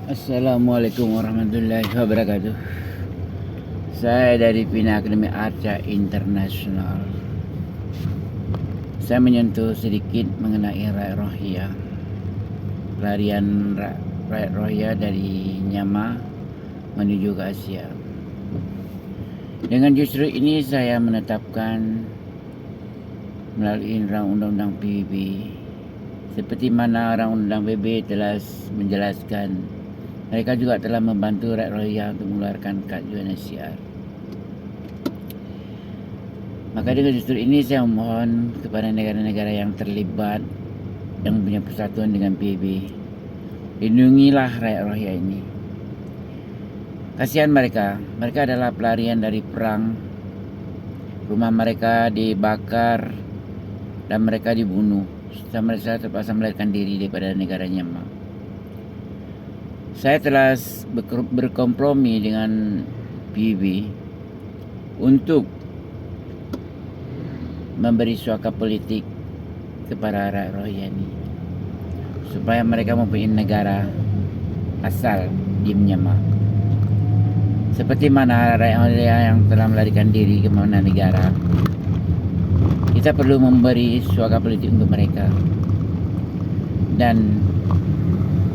Assalamualaikum warahmatullahi wabarakatuh. Saya dari Bina Akademi Arca Internasional. Saya menyentuh sedikit mengenai Rakyat Rohingya. Pelarian Rakyat Rohingya dari Myanmar menuju ke Asia. Dengan justru ini saya menetapkan melalui Undang-Undang PBB, seperti mana Undang-Undang PBB telah menjelaskan, mereka juga telah membantu rakyat Rohingya untuk mengeluarkan kad UNHCR. Maka dengan justru ini saya memohon kepada negara-negara yang terlibat, yang punya persatuan dengan PBB, lindungilah rakyat Rohingya ini. Kasihan mereka adalah pelarian dari perang. Rumah mereka dibakar dan mereka dibunuh. Mereka terpaksa melarikan diri daripada negara Myanmar. Saya telah berkompromi dengan PBB untuk memberi suaka politik kepada rakyat Rohingya ini, supaya mereka mempunyai negara asal di Myanmar. Seperti mana rakyat Rohingya yang telah melarikan diri ke mana negara, kita perlu memberi suaka politik untuk mereka dan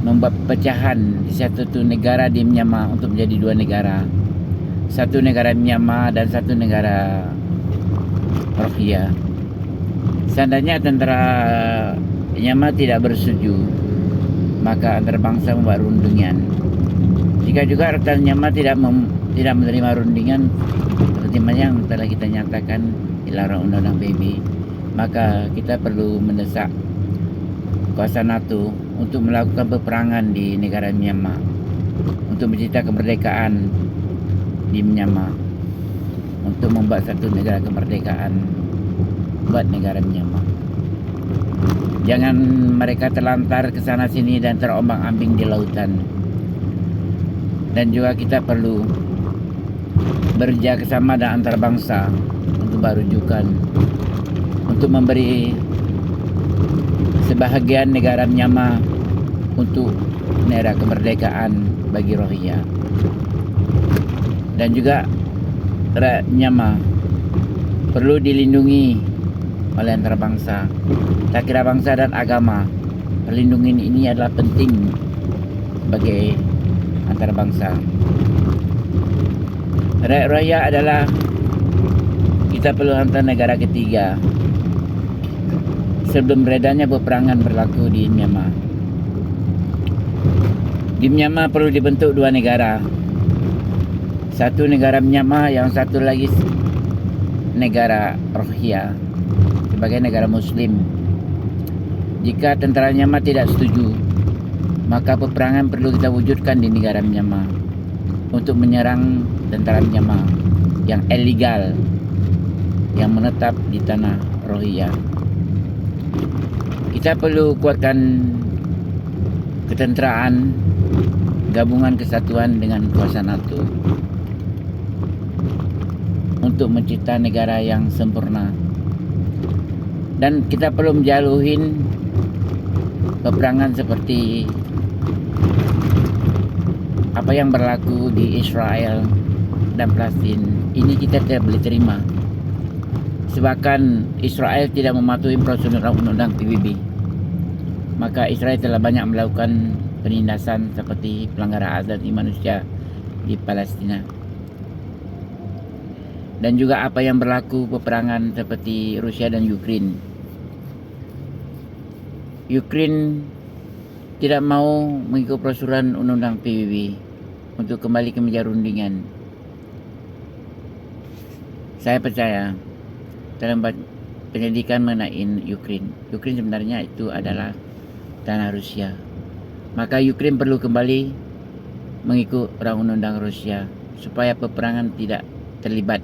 membuat pecahan di satu negara di Myanmar untuk menjadi dua negara. Satu negara Myanmar dan satu negara Rohingya. Seandainya tentara Myanmar tidak bersetuju, maka antarabangsa membuat rundingan. Jika juga rakyat Myanmar tidak menerima rundingan seperti yang telah kita nyatakan dilarang Undang-Undang PBB, maka kita perlu mendesak kuasa NATO untuk melakukan peperangan di negara Myanmar, untuk mencipta kemerdekaan di Myanmar, untuk membuat satu negara kemerdekaan buat negara Myanmar. Jangan mereka terlantar ke sana sini dan terombang-ambing di lautan. Dan juga kita perlu bekerjasama dengan antarabangsa untuk merujukan, untuk memberi sebahagian negara Myanmar untuk negara kemerdekaan bagi Rohingya. Dan juga rakyat Myanmar perlu dilindungi oleh antarabangsa. Tak kira bangsa dan agama, perlindungan ini adalah penting bagi antarabangsa. Rakyat Rohingya adalah, kita perlu hantar negara ketiga sebelum beredarnya peperangan berlaku di Myanmar. Di Myanmar perlu dibentuk dua negara. Satu negara Myanmar, yang satu lagi negara Rohingya sebagai negara Muslim. Jika tentara Myanmar tidak setuju, maka peperangan perlu kita wujudkan di negara Myanmar untuk menyerang tentara Myanmar yang ilegal, yang menetap di tanah Rohingya. Kita perlu kuatkan ketenteraan, gabungan kesatuan dengan kuasa NATO untuk mencipta negara yang sempurna. Dan kita perlu menjauhin peperangan seperti apa yang berlaku di Israel dan Palestina. Ini kita tidak boleh terima. Sebabkan Israel tidak mematuhi prosedur Undang-Undang PBB. Maka Israel telah banyak melakukan penindasan seperti pelanggaran hak asasi manusia di Palestina. Dan juga apa yang berlaku peperangan seperti Rusia dan Ukraine. Ukraine tidak mau mengikut proseduran Undang-Undang PBB untuk kembali ke meja rundingan. Saya percaya dalam penyelidikan mengenai Ukraine sebenarnya itu adalah tanah Rusia. Maka Ukraine perlu kembali mengikut Undang-Undang Rusia supaya peperangan tidak terlibat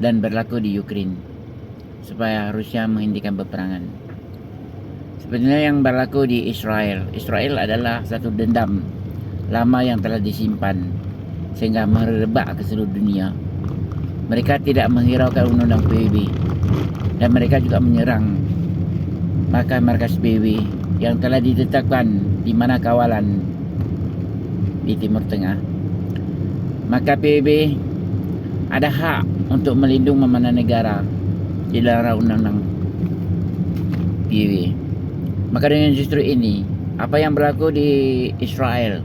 dan berlaku di Ukraine, supaya Rusia menghentikan peperangan. Sebenarnya yang berlaku di Israel adalah satu dendam lama yang telah disimpan sehingga merebak ke seluruh dunia. Mereka tidak menghiraukan Undang-Undang PBB dan mereka juga menyerang markas PBB yang telah ditetapkan di mana kawalan di Timur Tengah, maka PBB ada hak untuk melindungi mana negara di dalam undang-undang PBB. Maka dengan justru ini, apa yang berlaku di Israel,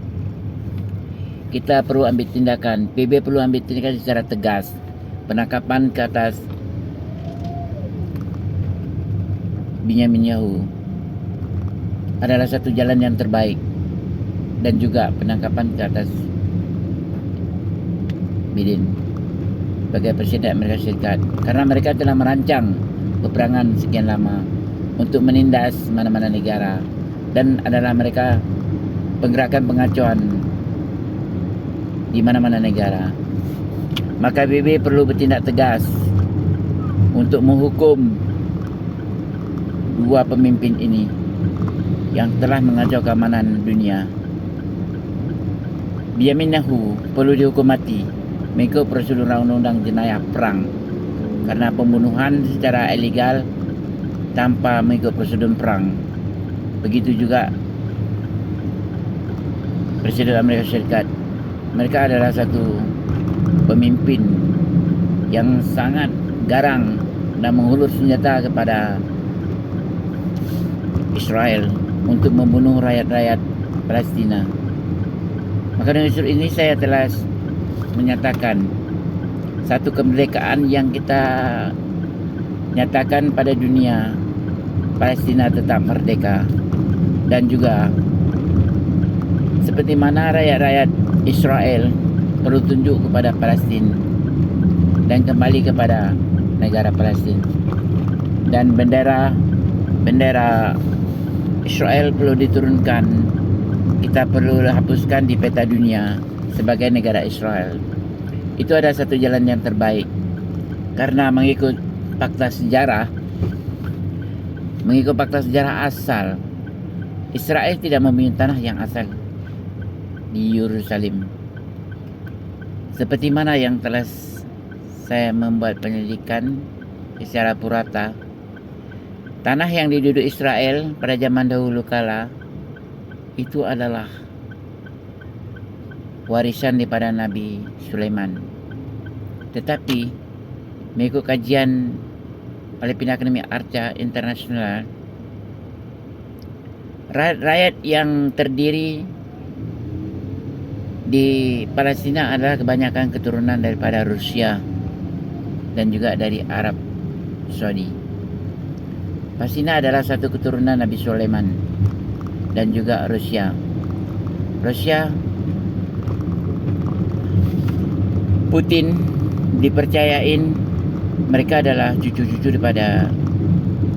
kita perlu ambil tindakan. PBB perlu ambil tindakan secara tegas. Penangkapan ke atas Benyamin adalah satu jalan yang terbaik, dan juga penangkapan ke atas Biden sebagai Presiden Amerika Serikat, karena mereka telah merancang peperangan sekian lama untuk menindas mana-mana negara, dan adalah mereka penggerakan pengacauan di mana-mana negara. Maka PBB perlu bertindak tegas untuk menghukum dua pemimpin ini yang telah mengacau keamanan dunia. Benyamin Netanyahu perlu dihukum mati mengikut prosedur undang-undang jenayah perang karena pembunuhan secara ilegal tanpa mengikut prosedur perang. Begitu juga Presiden Amerika Serikat. Mereka adalah satu pemimpin yang sangat garang dan menghulur senjata kepada Israel untuk membunuh rakyat-rakyat Palestina. Maka dengan usul ini saya telah menyatakan satu kemerdekaan yang kita nyatakan pada dunia, Palestina tetap merdeka, dan juga seperti mana rakyat-rakyat Israel perlu tunduk kepada Palestin dan kembali kepada negara Palestin, dan bendera Israel perlu diturunkan. Kita perlu hapuskan di peta dunia sebagai negara Israel. Itu adalah satu jalan yang terbaik, karena mengikut fakta sejarah asal, Israel tidak mempunyai tanah yang asal di Yerusalem. Seperti mana yang telah saya membuat penyelidikan secara purata, tanah yang diduduki Israel pada zaman dahulu kala itu adalah warisan daripada Nabi Sulaiman. Tetapi mengikut kajian oleh Pihak Akademi Arca Internasional, rakyat yang terdiri di Palestina adalah kebanyakan keturunan daripada Rusia dan juga dari Arab Saudi. Palestina adalah satu keturunan Nabi Sulaiman dan juga Rusia. Putin dipercayain mereka adalah cucu-cucu daripada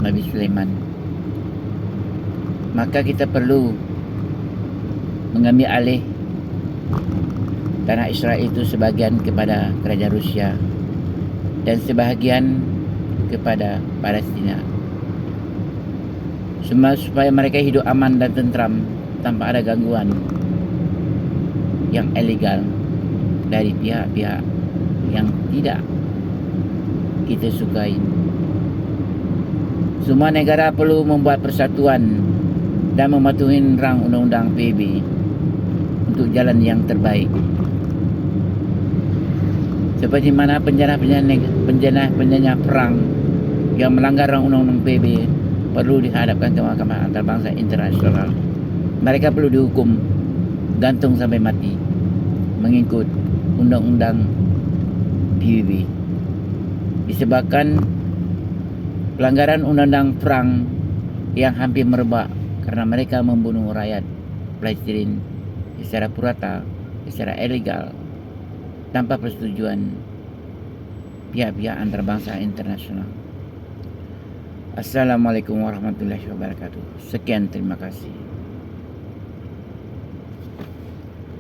Nabi Sulaiman. Maka kita perlu mengambil alih tanah Israel itu sebagian kepada kerajaan Rusia dan sebahagian kepada Palestina, supaya mereka hidup aman dan tentram tanpa ada gangguan yang ilegal dari pihak-pihak yang tidak kita sukai. Semua negara perlu membuat persatuan dan mematuhi rang undang-undang PBB untuk jalan yang terbaik. Seperti mana penjana perang yang melanggar undang-undang PBB perlu dihadapkan ke Mahkamah Antarabangsa Internasional. Mereka perlu dihukum gantung sampai mati mengikut undang-undang PBB. Disebabkan pelanggaran undang-undang perang yang hampir merebak karena mereka membunuh rakyat Palestina secara purata, secara ilegal, tanpa persetujuan pihak-pihak antarabangsa internasional. Assalamualaikum warahmatullahi wabarakatuh. Sekian, terima kasih.